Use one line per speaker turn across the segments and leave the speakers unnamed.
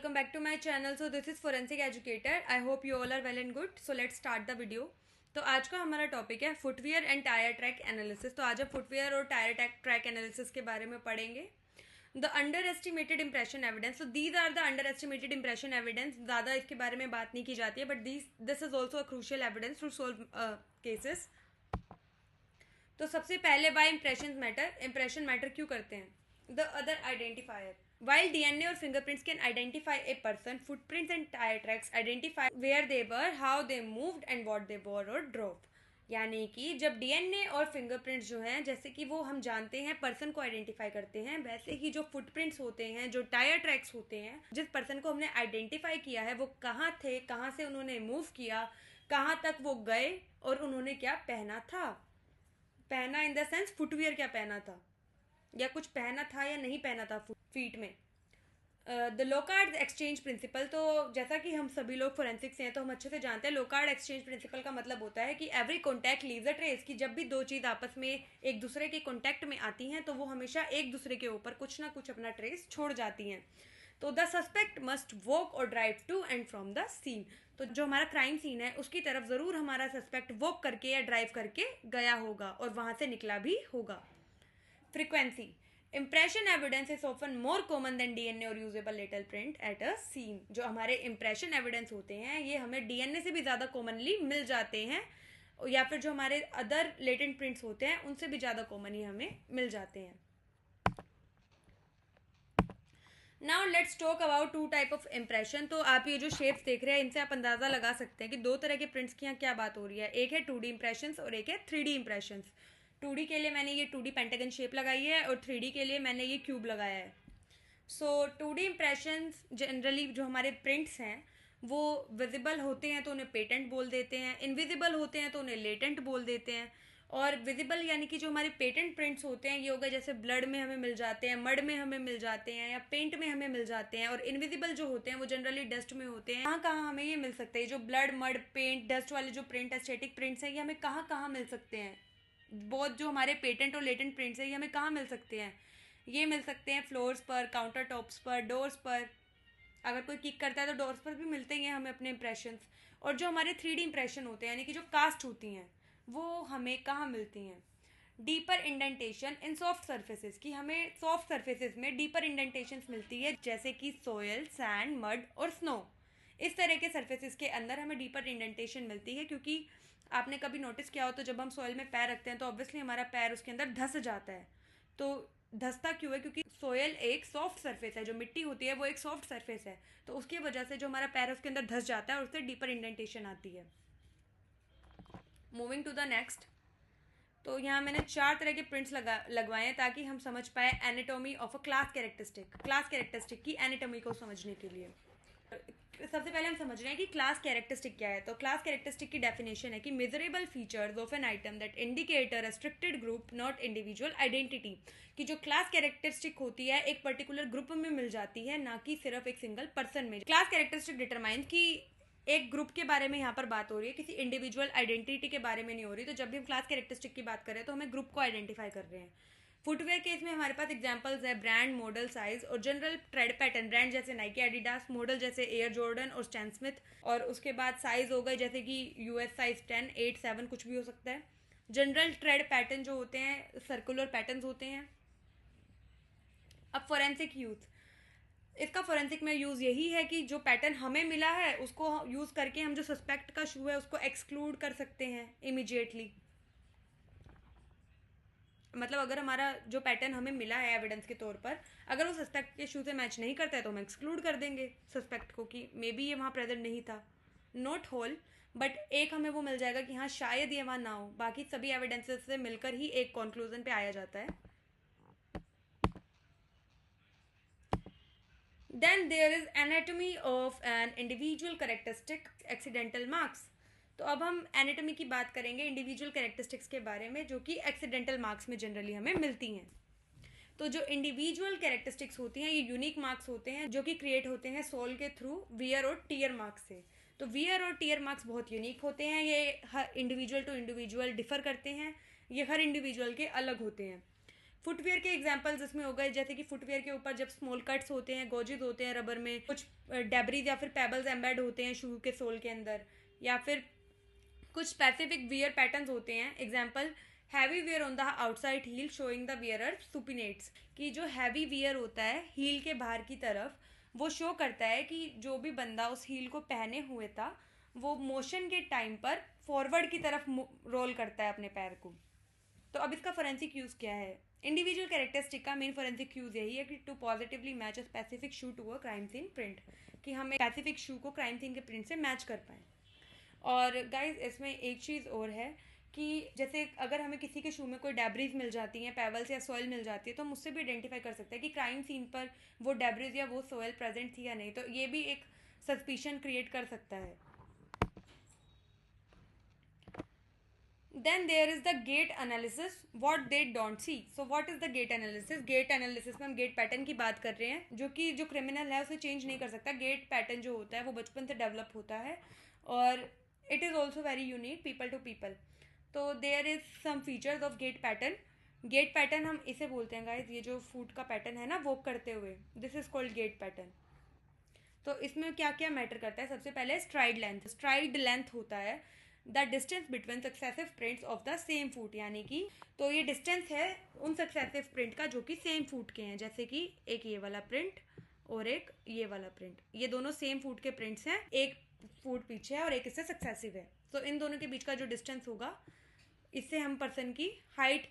welcome back to my channel. So this is Forensic Educator. I hope you all are well and good. So let's start the video. तो आज का हमारा topic है footwear and tyre track analysis. तो आज हम footwear और tyre track analysis के बारे में पढ़ेंगे. The under estimated impression evidence. तो these are the under estimated impression evidence. ज़्यादा इसके बारे में बात नहीं की जाती है, but this is also a crucial evidence to solve cases. तो सबसे पहले वाई इंप्रेशन मैटर क्यों करते हैं. The other identifier. While DNA or fingerprints can identify a person, footprints and tire tracks identify where they were, how they moved and what they wore or drove. यानी कि जब DNA और fingerprints जो हैं, जैसे कि वो हम जानते हैं पर्सन को आइडेंटिफाई करते हैं, वैसे ही जो फुटप्रिंट्स होते हैं, जो टायर ट्रैक्स होते हैं, जिस पर्सन को हमने आइडेंटिफाई किया है वो कहाँ थे, कहाँ से उन्होंने मूव किया, कहाँ तक वो गए और उन्होंने क्या पहना था. पहना इन द सेंस फुटवियर क्या पहना था, या कुछ पहना था या नहीं पहना था फीट में. The Locard exchange principle. तो जैसा कि हम सभी लोग फोरेंसिक्स हैं तो हम अच्छे से जानते हैं लोकार्ड एक्सचेंज प्रिंसिपल का मतलब होता है कि every contact leaves a trace. कि जब भी दो चीज़ आपस में एक दूसरे के कॉन्टैक्ट में आती हैं तो वो हमेशा एक दूसरे के ऊपर कुछ ना कुछ अपना ट्रेस छोड़ जाती हैं. तो द सस्पेक्ट मस्ट वॉक और drive to and from the scene. तो जो हमारा क्राइम सीन है उसकी तरफ ज़रूर हमारा सस्पेक्ट वॉक करके या ड्राइव करके गया होगा और वहाँ से निकला भी होगा. Frequency. Impression evidence is often more common than DNA और usable latent print at a scene. जो हमारे इम्प्रेशन एविडेंस होते हैं ये हमें डीएनए से भी ज़्यादा कॉमनली मिल जाते हैं, या फिर जो हमारे अदर लेटेंट प्रिंट्स होते हैं उनसे भी ज़्यादा कॉमन ही हमें मिल जाते हैं. Now let's talk about two type of impression. तो आप ये जो शेप्स देख रहे हैं इनसे आप अंदाज़ा लगा सकते हैं कि दो तरह के प्रिंट्स की यहाँ क्या बात हो रही है. एक है 2D इम्प्रेशंस और एक है 3D इम्प्रेशंस. 2D के लिए मैंने ये 2D पेंटागन शेप लगाई है और 3D के लिए मैंने ये क्यूब लगाया है. सो 2D इम्प्रेशंस जनरली जो हमारे प्रिंट्स हैं वो विजिबल होते हैं तो उन्हें पेटेंट बोल देते हैं, इनविजिबल होते हैं तो उन्हें लेटेंट बोल देते हैं. और विजिबल यानी कि जो हमारे पेटेंट प्रिंट्स होते हैं ये हो गए जैसे ब्लड में हमें मिल जाते हैं, मड में हमें मिल जाते हैं या पेंट में हमें मिल जाते हैं. और इनविजिबल जो होते हैं वो जनरली डस्ट में होते हैं. कहाँ कहाँ हमें ये मिल सकते हैं, जो ब्लड मड पेंट डस्ट वाले जो प्रिंट एस्थेटिक प्रिंट्स हैं ये हमें कहाँ कहाँ मिल सकते हैं. बहुत जो हमारे पेटेंट और लेटेंट प्रिंट्स हैं ये हमें कहाँ मिल सकते हैं. ये मिल सकते हैं फ्लोर्स पर, काउंटर टॉप्स पर, डोर्स पर. अगर कोई किक करता है तो डोर्स पर भी मिलते ही हैं हमें अपने इंप्रेशंस. और जो हमारे 3D इंप्रेशन होते हैं यानी कि जो कास्ट होती हैं वो हमें कहाँ मिलती हैं. डीपर इंडेंटेशन इन सॉफ्ट सर्फेसिस. कि हमें सॉफ्ट सर्फेसिस में डीपर इंडेंटेशंस मिलती है जैसे कि सोयल, सैंड, मड और स्नो. इस तरह के सर्फेसिस के अंदर हमें डीपर इंडेंटेशन मिलती है. क्योंकि आपने कभी नोटिस किया हो तो जब हम सॉइल में पैर रखते हैं तो ऑब्वियसली हमारा पैर उसके अंदर धंस जाता है. तो धंसता क्यों है, क्योंकि सोयल एक सॉफ्ट सरफेस है, जो मिट्टी होती है वो एक सॉफ्ट सरफेस है. तो उसकी वजह से जो हमारा पैर है उसके अंदर धंस जाता है और उससे डीपर इंडेंटेशन आती है. Moving to the next. तो यहाँ मैंने 4 तरह के प्रिंट्स लगवाए हैं ताकि हम समझ पाए anatomy of a class characteristic की एनाटॉमी को समझने के लिए. सबसे पहले हम समझ रहे हैं कि क्लास कैरेक्टरिस्टिक क्या है. तो क्लास कैरेक्टरिस्टिक की डेफिनेशन है कि measurable features of an item that indicate a restricted group not individual identity. कि जो क्लास कैरेक्टरिस्टिक होती है एक पर्टिकुलर ग्रुप में मिल जाती है, ना कि सिर्फ एक सिंगल पर्सन में. क्लास कैरेक्टरिस्टिक डिटरमाइन की एक ग्रुप के बारे में यहाँ पर बात हो रही है, किसी इंडिविजुअल आइडेंटिटी के बारे में नहीं हो रही. तो जब भी हम क्लास कैरेक्टरिस्टिक की बात करें तो हमें ग्रुप को आइडेंटिफाई कर रहे हैं. फुटवेयर केस में हमारे पास एग्जांपल्स है ब्रांड, मॉडल, साइज और जनरल ट्रेड पैटर्न. ब्रांड जैसे नाइकी, एडिडास, मॉडल जैसे एयर जॉर्डन और स्टैन स्मिथ. और उसके बाद साइज हो गए जैसे कि यूएस साइज 10, 8, 7 कुछ भी हो सकता है. जनरल ट्रेड पैटर्न जो होते हैं सर्कुलर पैटर्न्स होते हैं. अब फोरेंसिक यूज. इसका फोरेंसिक में यूज़ यही है कि जो पैटर्न हमें मिला है उसको यूज़ करके हम जो सस्पेक्ट का शू है उसको एक्सक्लूड कर सकते हैं इमीडिएटली. मतलब अगर हमारा जो पैटर्न हमें मिला है एविडेंस के तौर पर, अगर वो सस्पेक्ट के शू से मैच नहीं करता है तो हम एक्सक्लूड कर देंगे सस्पेक्ट को कि मे बी ये वहाँ प्रेजेंट नहीं था. नॉट होल बट एक हमें वो मिल जाएगा कि हाँ शायद ये वहाँ ना हो. बाकी सभी एविडेंसेस से मिलकर ही एक कंक्लूजन पे आया जाता है. Then there is anatomy of an individual characteristic, accidental marks. तो अब हम एनाटॉमी की बात करेंगे इंडिविजुअल कैरेक्टरिस्टिक्स के बारे में जो कि एक्सीडेंटल मार्क्स में जनरली हमें मिलती हैं. तो जो इंडिविजुअल कैरेक्टरिस्टिक्स होती हैं ये यूनिक मार्क्स होते हैं जो कि क्रिएट होते हैं सोल के थ्रू वियर और टीयर मार्क्स से. तो वियर और टीयर मार्क्स बहुत यूनिक होते हैं. ये हर इंडिविजुअल टू इंडिविजुअल डिफर करते हैं. ये हर इंडिविजुअल के अलग होते हैं. फुटवेयर के एग्जांपल्स इसमें हो गए, जैसे कि फुटवेयर के ऊपर जब स्मॉल कट्स होते हैं, गोजेस होते हैं रबर में, कुछ डेब्रीज या फिर पेबल्स एम्बेड होते हैं शू के सोल के अंदर, या फिर कुछ स्पेसिफिक वियर पैटर्न्स होते हैं। Example, heavy wear on the outside heel showing the wearer supinates, कि जो हैवी वियर होता है हील के बाहर की तरफ, वो शो करता है कि जो भी बंदा उस हील को पहने हुए था वो मोशन के टाइम पर फॉरवर्ड की तरफ रोल करता है अपने पैर को। तो अब इसका फोरेंसिक यूज़ क्या है? इंडिविजुअल कैरेक्टरिस्टिक का मेन फोरेंसिक यूज़ यही है कि to positively match a specific shoe to a crime scene print, कि हम एक स्पेसिफिक शू को क्राइम सीन के प्रिंट से मैच कर पाएँ। और गाइज इसमें एक चीज़ और है कि जैसे अगर हमें किसी के शू में कोई डेब्रीज मिल जाती हैं, पेबल्स या सॉइल मिल जाती है, तो हम उससे भी आइडेंटिफाई कर सकते हैं कि क्राइम सीन पर वो डेब्रीज या वो सॉइल प्रेजेंट थी या नहीं। तो ये भी एक सस्पिशन क्रिएट कर सकता है। Then there is the gate analysis, what they don't see. So what is the gate analysis? Gate analysis में हम गेट पैटर्न की बात कर रहे हैं, जो कि जो क्रिमिनल है उसे चेंज नहीं कर सकता। गेट पैटर्न जो होता है वो बचपन से डेवलप होता है और it is also very unique people to people. तो there is some features of gait pattern. Gait pattern हम इसे बोलते हैं गाइज, ये जो फूट का पैटर्न है ना वॉक करते हुए, this is called gait pattern. तो इसमें क्या क्या मैटर करता है? सबसे पहले स्ट्राइड लेंथ। स्ट्राइड लेंथ होता है the distance between successive prints of the same foot, यानी कि तो ये डिस्टेंस है उन सक्सेसिव प्रिंट का जो कि सेम फूट के हैं। जैसे कि एक ये वाला प्रिंट और एक ये वाला प्रिंट, ये दोनों सेम फूट के प्रिंट्स हैं, एक फूट पीछे है और एक इससे सक्सेसिव है। तो इन दोनों के बीच का जो डिस्टेंस होगा, इससे हम पर्सन की हाइट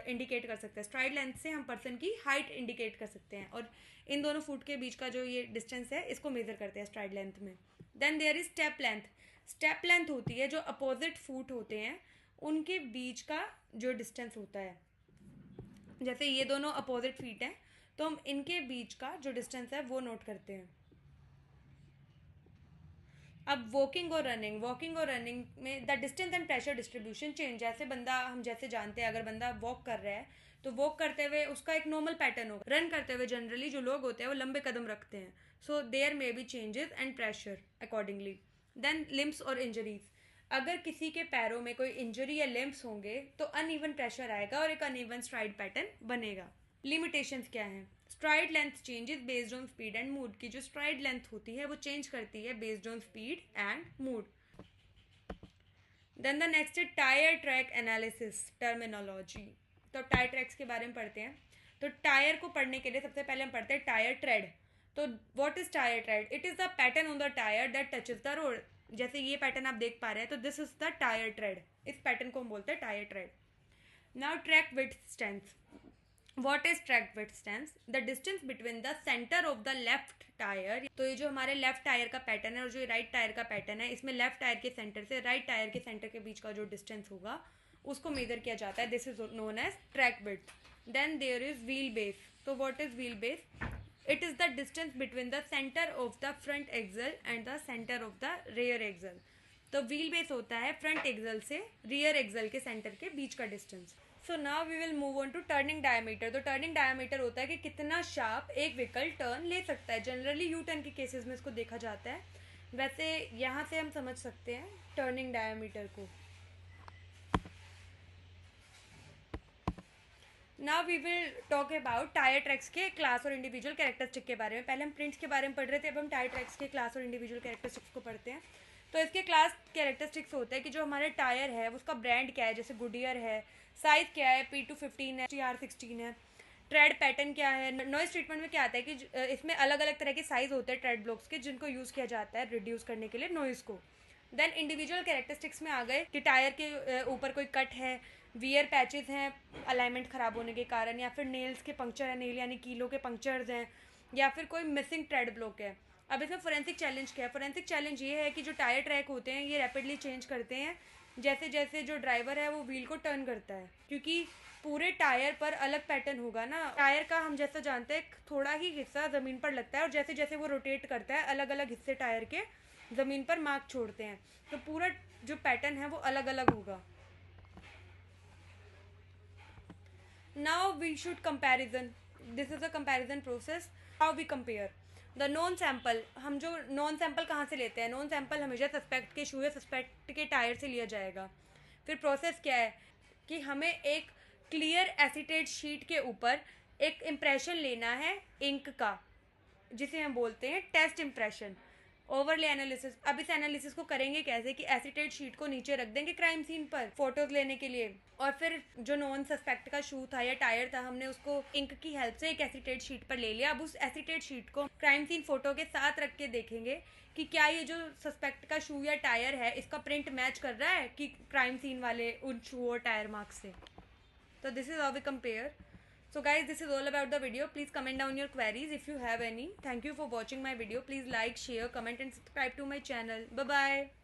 इंडिकेट कर सकते हैं। स्ट्राइड लेंथ से हम पर्सन की हाइट इंडिकेट कर सकते हैं, और इन दोनों फुट के बीच का जो ये डिस्टेंस है इसको मेजर करते हैं स्ट्राइड लेंथ में। Then there is step length. Step length होती है जो अपोजिट फुट होते हैं उनके बीच का जो डिस्टेंस होता है। जैसे ये दोनों अपोजिट फीट हैं तो हम इनके बीच का जो डिस्टेंस है वो नोट करते हैं। अब वॉकिंग और रनिंग में the distance and pressure distribution change. जैसे बंदा, हम जैसे जानते हैं अगर बंदा वॉक कर रहा है तो वॉक करते हुए उसका एक नॉर्मल पैटर्न होगा। रन करते हुए जनरली जो लोग होते हैं वो लंबे कदम रखते हैं। So there may be changes and pressure accordingly. Then limbs और इंजरीज। अगर किसी के पैरों में कोई इंजरी या लिम्स होंगे तो अनइवन प्रेशर आएगा और एक अनइवन स्ट्राइड पैटर्न बनेगा। लिमिटेशंस क्या हैं? Stride length changes based on speed and mood, की जो स्ट्राइड लेंथ होती है वो चेंज करती है based on speed and mood. Then the next है टायर ट्रैक एनालिसिस टर्मिनोलॉजी। तो टायर ट्रैक्स के बारे में पढ़ते हैं। तो टायर को पढ़ने के लिए सबसे पहले हम पढ़ते हैं टायर ट्रेड। तो what is tyre trade? It is the pattern on the tyre that touches the road. जैसे ये पैटर्न आप देख पा रहे हैं तो this is the tyre trade. इस पैटर्न को हम बोलते हैं tyre trade. Now track width stance. What is track width stance? The distance between the center of the left tire। तो ये जो हमारे लेफ्ट टायर का पैटर्न है और जो राइट टायर का पैटर्न है, इसमें लेफ्ट टायर के सेंटर से राइट टायर के सेंटर के बीच का जो डिस्टेंस होगा उसको मेजर किया जाता है। This is known as track width. Then there is wheel base. तो what is wheel base? It is the distance between the centre of the front axle and the centre of the rear axle. तो wheel base होता है front axle से rear axle के centre के बीच का distance. So now we will move on to turning diameter. तो turning diameter होता है कि कितना शार्प एक व्हीकल टर्न ले सकता है। जनरली यू टर्न के केसेस में इसको देखा जाता है। वैसे यहाँ से हम समझ सकते हैं टर्निंग डायमीटर को। Now we will talk about tyre tracks के क्लास और इंडिविजुअल कैरेक्टरिस्टिक के बारे में। पहले हम प्रिंट्स के बारे में पढ़ रहे थे, अब हम टायर ट्रैक्स के क्लास और इंडिविजुअल कैरेक्टरिस्टिक्स को पढ़ते हैं। तो इसके क्लास कैरेक्टरिस्टिक्स होते हैं कि जो हमारे टायर है उसका ब्रांड क्या है, जैसे गुडियर है, साइज क्या है, P215 है, TR16 है, ट्रेड पैटर्न क्या है। नॉइज ट्रीटमेंट में क्या आता है कि इसमें अलग अलग तरह के साइज होते हैं ट्रेड ब्लॉक्स के, जिनको यूज़ किया जाता है रिड्यूस करने के लिए नॉइज को। देन इंडिविजुअल कैरेक्टरिस्टिक्स में आ गए कि टायर के ऊपर कोई कट है, वियर पैचेस हैं अलाइनमेंट ख़राब होने के कारण, या फिर नेल्स के पंक्चर है, नेल यानी कीलों के पंक्चर्स हैं, या फिर कोई मिसिंग ट्रेड ब्लॉक है। अब इसमें फोरेंसिक चैलेंज क्या है? फोरेंसिक चैलेंज ये है कि जो टायर ट्रैक होते हैं ये रैपिडली चेंज करते हैं जैसे जैसे जो ड्राइवर है वो व्हील को टर्न करता है, क्योंकि पूरे टायर पर अलग पैटर्न होगा ना। टायर का हम जैसा जानते हैं थोड़ा ही हिस्सा ज़मीन पर लगता है और जैसे जैसे वो रोटेट करता है अलग अलग हिस्से टायर के ज़मीन पर मार्क छोड़ते हैं, तो पूरा जो पैटर्न है वो अलग अलग होगा। Now we should comparison. This is a comparison process. How we compare the known sample. हम जो नॉन सैंपल कहाँ से लेते हैं? नॉन सैंपल हमेशा सस्पेक्ट के शू या सस्पेक्ट के टायर से लिया जाएगा। फिर प्रोसेस क्या है कि हमें एक क्लियर एसीटेट शीट के ऊपर एक इम्प्रेशन लेना है इंक का, जिसे हम बोलते हैं टेस्ट इम्प्रेशन। ओवरले एनालिसिस, अब इस एनालिसिस को करेंगे कैसे कि एसीटेट शीट को नीचे रख देंगे क्राइम सीन पर फोटोज लेने के लिए, और फिर जो नॉन सस्पेक्ट का शू था या टायर था, हमने उसको इंक की हेल्प से एक एसीटेट शीट पर ले लिया। अब उस एसीटेट शीट को क्राइम सीन फोटो के साथ रख के देखेंगे कि क्या ये जो सस्पेक्ट का शू या टायर है इसका प्रिंट मैच कर रहा है कि क्राइम सीन वाले उन शू और टायर मार्क्स से। So this is how we compare. So guys, this is all about the video. Please comment down your queries if you have any. Thank you for watching my video. Please like, share, comment and subscribe to my channel. Bye bye.